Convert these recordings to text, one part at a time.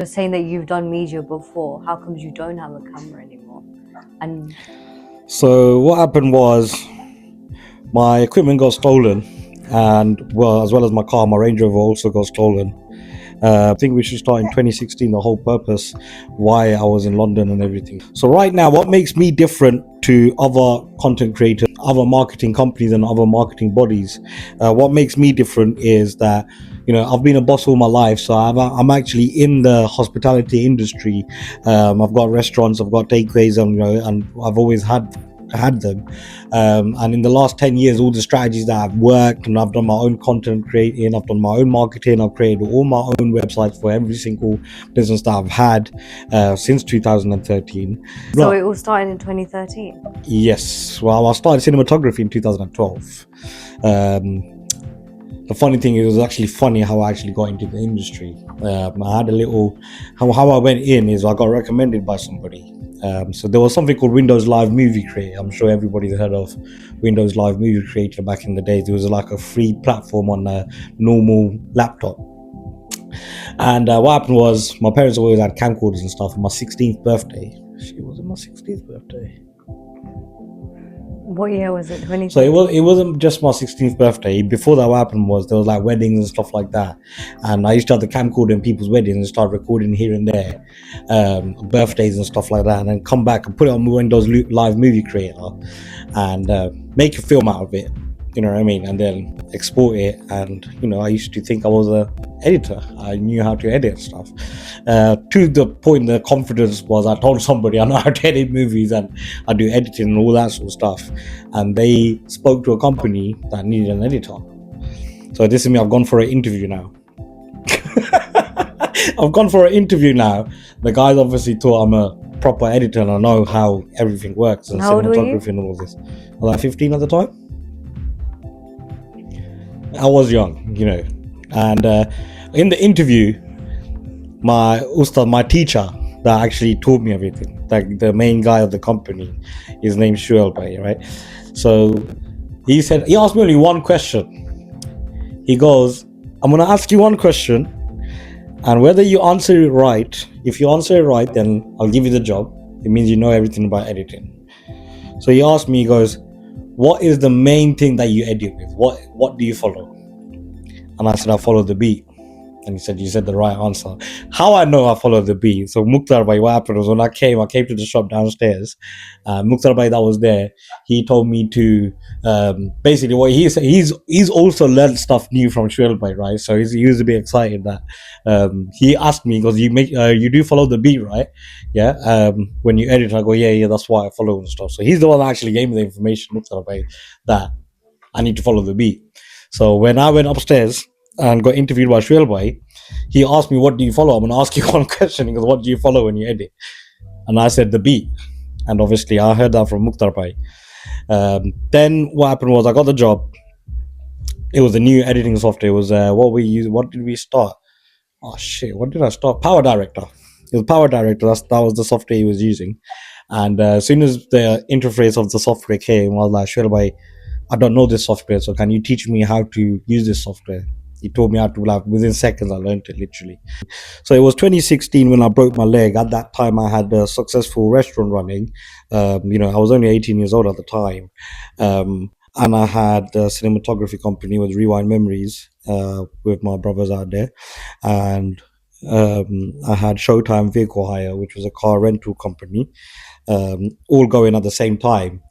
You're saying that you've done media before. How comes you don't have a camera anymore? And So what happened was my equipment got stolen, and as well as my car, my Range Rover also got stolen. I think we should start in 2016, the whole purpose why I was in London and everything. So right now, what makes me different to other content creators, other marketing companies and other marketing bodies, what makes me different is that, I've been a boss all my life. So I'm actually in the hospitality industry. I've got restaurants, I've got takeaways, and I've always had them, and in the last 10 years, all the strategies that I've worked, and I've done my own content creating, I've done my own marketing, I've created all my own websites for every single business that I've had since 2013. so it all started in 2013. Yes, well, I started cinematography in 2012. The funny thing is, it was actually funny how I actually got into the industry. I had a little, how I went in is I got recommended by somebody. So there was something called Windows Live Movie Creator. I'm sure everybody's heard of Windows Live Movie Creator back in the days. It was like a free platform on a normal laptop. And what happened was, my parents always had camcorders and stuff. On my 16th birthday, it was my 16th birthday. What year was it? 2013? So it wasn't just my 16th birthday. Before that, what happened was there was like weddings and stuff like that, and I used to have the camcorder in people's weddings and start recording here and there, birthdays and stuff like that, and then come back and put it on Windows Live Movie Creator and make a film out of it. You know what I mean? And then export it. And I used to think I was a editor. I knew how to edit stuff. To the point, the confidence was, I told somebody I know how to edit movies and I do editing and all that sort of stuff. And they spoke to a company that needed an editor. So this is me. I've gone for an interview now. The guys obviously thought I'm a proper editor and I know how everything works and How old were you? cinematography and all this. I was like 15 at the time. I was young, and in the interview, my teacher that actually taught me everything, like the main guy of the company, his name's Shuel Bhai, right? So he asked me only one question. He goes, I'm going to ask you one question, and whether you answer it right, if you answer it right, then I'll give you the job. It means you know everything about editing. So he asked me, he goes, what is the main thing that you edit with? What do you follow? And I said, I follow the beat. And he said, you said the right answer. How I know I follow the beat? So Mukhtar Bhai, what happened was, when I came to the shop downstairs. Mukhtar Bhai that was there, he told me to basically what he said. He's also learned stuff new from Shuel Bhai, right? So he was a bit excited that he asked me, because you do follow the beat, right? Yeah. When you edit, I go, yeah, that's why I follow and stuff. So he's the one that actually gave me the information, Mukhtar Bhai, that I need to follow the beat. So when I went upstairs and got interviewed by Shuel Bhai, he asked me, what do you follow? I'm going to ask you one question. He goes, what do you follow when you edit? And I said, the beat. And obviously I heard that from Mukhtar Bhai. Then what happened was, I got the job. It was a new editing software. It was what did we start? Oh shit, what did I start? Power Director. It was Power Director. That was the software he was using. And as soon as the interface of the software came, I was like, Shuel Bhai, I don't know this software, so can you teach me how to use this software? He told me how to, like, within seconds I learned it, literally. So it was 2016 when I broke my leg. At that time I had a successful restaurant running. I was only 18 years old at the time. And I had a cinematography company with Rewind Memories, with my brothers out there. And I had Showtime Vehicle Hire, which was a car rental company, all going at the same time.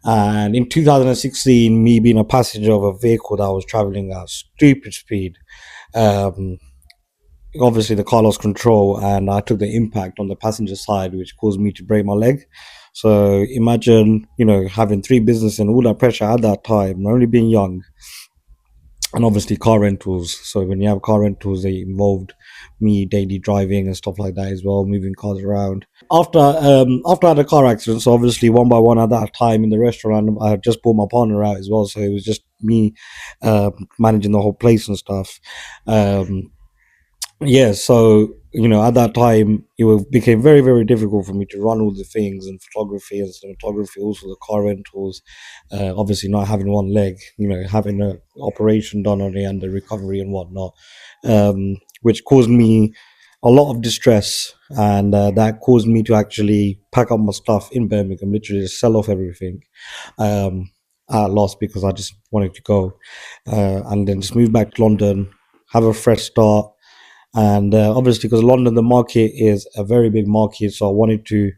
And in 2016, me being a passenger of a vehicle that was traveling at stupid speed, obviously the car lost control and I took the impact on the passenger side, which caused me to break my leg. So imagine, having three businesses and all that pressure at that time, only being young, and obviously car rentals. So when you have car rentals, they involved me daily driving and stuff like that as well, moving cars around. After I had a car accident, so obviously one by one at that time in the restaurant, I had just brought my partner out as well. So it was just me managing the whole place and stuff. So at that time it became very, very difficult for me to run all the things, and photography and cinematography, also the car rentals, obviously not having one leg, having an operation done on it and the recovery and whatnot, which caused me a lot of distress, and that caused me to actually pack up my stuff in Birmingham, literally just sell off everything um, at a loss because I just wanted to go, and then just move back to London, have a fresh start, and obviously because London, the market is a very big market, so I wanted to,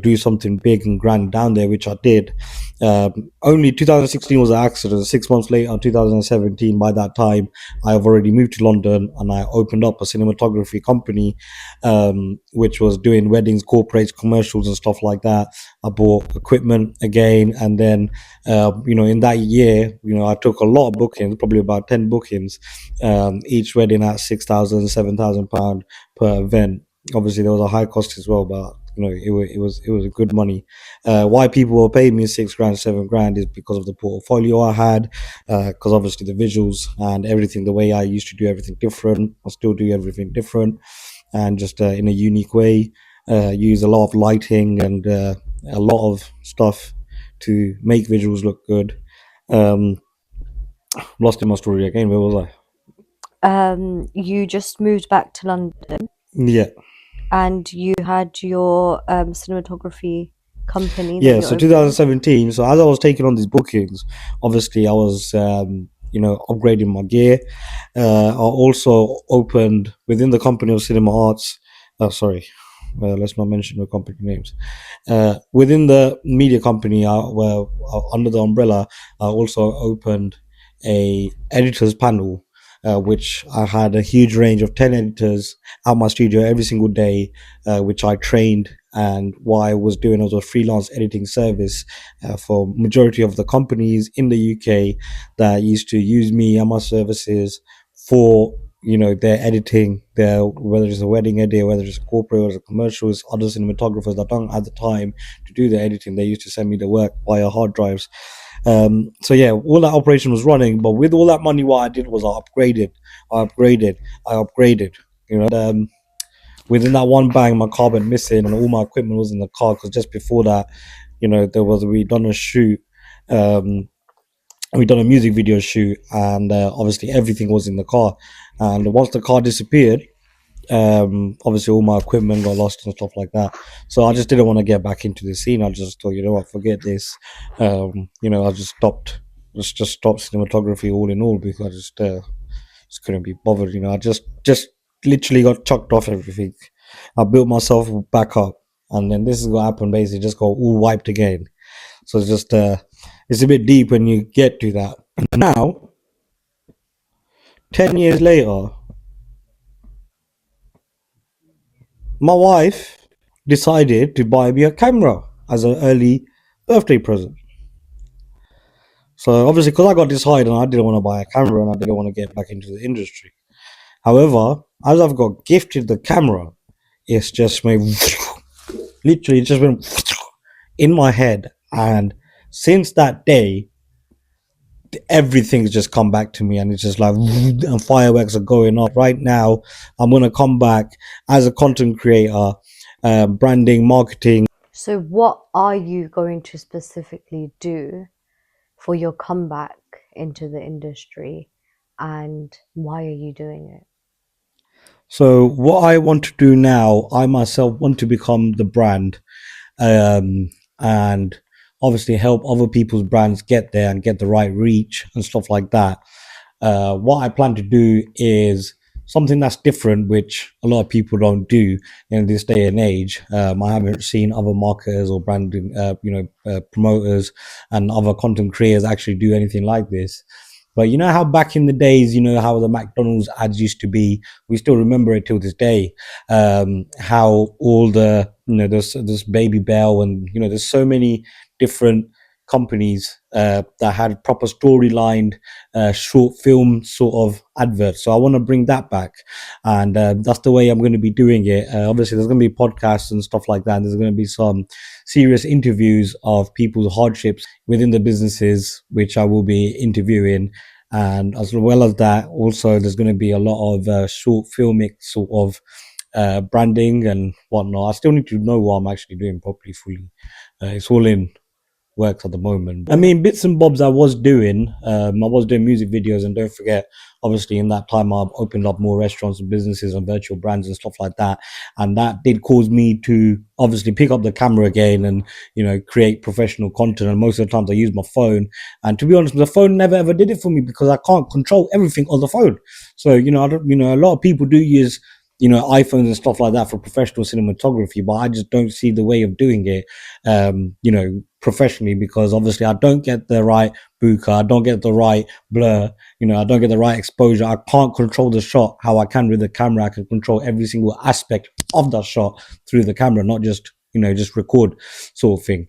do something big and grand down there, which I did. Only 2016 was an accident. 6 months later, 2017, by that time I have already moved to London, and I opened up a cinematography company, which was doing weddings, corporates, commercials, and stuff like that. I bought equipment again, and then in that year, I took a lot of bookings, probably about 10 bookings, each wedding at 6,000, 7,000 pound per event. Obviously there was a high cost as well, but it was a good money. Why people were paying me 6 grand, 7 grand is because of the portfolio I had, because obviously the visuals and everything, the way I used to do everything different, I still do everything different, and just in a unique way. Use a lot of lighting and a lot of stuff to make visuals look good. um Lost in my story again. Where was I? You just moved back to London Yeah. and you had your cinematography company that Yeah, you so opened. 2017. So as I was taking on these bookings, obviously I was, upgrading my gear. I also opened within the company of Cinema Arts. Sorry, let's not mention the company names. Within the media company, under the umbrella, I also opened a editors panel, which I had a huge range of 10 editors at my studio every single day, which I trained. And what I was doing was a freelance editing service for majority of the companies in the UK that used to use me and my services for their editing, their, whether it's a wedding edit, whether it's a corporate or a commercial, it's other cinematographers that don't have the time to do the editing. They used to send me the work via hard drives. So yeah, all that operation was running, but with all that money, what I did was I upgraded. Within that one bang, my car went missing, and all my equipment was in the car. Because just before that, we done a shoot, um, we done a music video shoot, and obviously everything was in the car. And once the car disappeared, obviously all my equipment got lost and stuff like that. So I just didn't want to get back into the scene. I just thought, what, forget this. I just stopped cinematography all in all, because I just couldn't be bothered. I just literally got chucked off everything. I built myself back up, and then this is what happened. Basically, just got all wiped again. So it's a bit deep when you get to that. Now, 10 years later, my wife decided to buy me a camera as an early birthday present. So obviously, because I got this hide and I didn't want to buy a camera and I didn't want to get back into the industry. However, as I've got gifted the camera, it's just made literally, it just went in my head. And since that day, everything's just come back to me, and it's just like and fireworks are going off right now. I'm gonna come back as a content creator, branding, marketing. So, what are you going to specifically do for your comeback into the industry, and why are you doing it? So what I want to do now, I myself want to become the brand, and obviously help other people's brands get there and get the right reach and stuff like that. What I plan to do is something that's different, which a lot of people don't do in this day and age. I haven't seen other marketers or branding, promoters and other content creators actually do anything like this. But you know how back in the days, how the McDonald's ads used to be. We still remember it till this day. How all the there's Baby Bell, and there's so many different companies that had proper storyline, short film sort of adverts. So I want to bring that back, and that's the way I'm going to be doing it. Obviously, there's going to be podcasts and stuff like that. There's going to be some serious interviews of people's hardships within the businesses, which I will be interviewing. And as well as that, also there's going to be a lot of short filmic sort of branding and whatnot. I still need to know what I'm actually doing properly, fully. It's all in. works at the moment. I mean, bits and bobs I was doing. I was doing music videos, and don't forget, obviously, in that time, I've opened up more restaurants and businesses and virtual brands and stuff like that. And that did cause me to obviously pick up the camera again and, create professional content. And most of the times I use my phone. And to be honest, the phone never ever did it for me because I can't control everything on the phone. So, I don't, a lot of people do use, iPhones and stuff like that for professional cinematography, but I just don't see the way of doing it, professionally, because obviously I don't get the right bokeh, I don't get the right blur, I don't get the right exposure. I can't control the shot how I can with the camera. I can control every single aspect of that shot through the camera, not just, just record sort of thing.